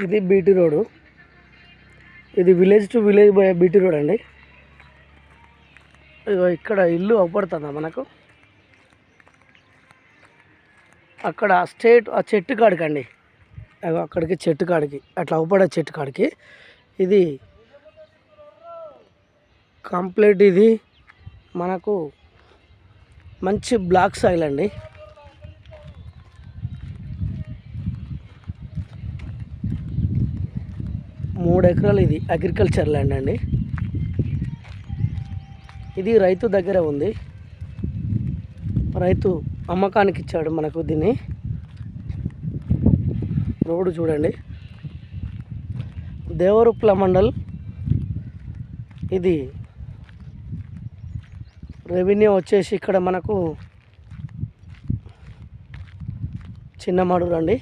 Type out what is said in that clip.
ఇది BT road. ఇది village to village పోయే బీటీ రోడ్ అండి. ఇక్కడ ఇల్లు అవపడుతుందా మనకు? అక్కడ స్ట్రేట్ ఆ చెట్టు కాడికండి, అక్కడికి చెట్టు కాడికి అట్లా అవపడే చెట్టు కాడికి ఇది కంప్లీట్. ఇది మనకు మంచి బ్లాక్ సాయిల్ అండి. మూడు ఎకరాలు ఇది అగ్రికల్చర్ ల్యాండ్ అండి. ఇది రైతు దగ్గర ఉంది. రైతు అమ్మకానికి ఇచ్చాడు మనకు దీన్ని. రోడ్డు చూడండి. దేవరుప్ల మండల్. ఇది రెవెన్యూ వచ్చేసి ఇక్కడ మనకు చిన్నమడూరు అండి.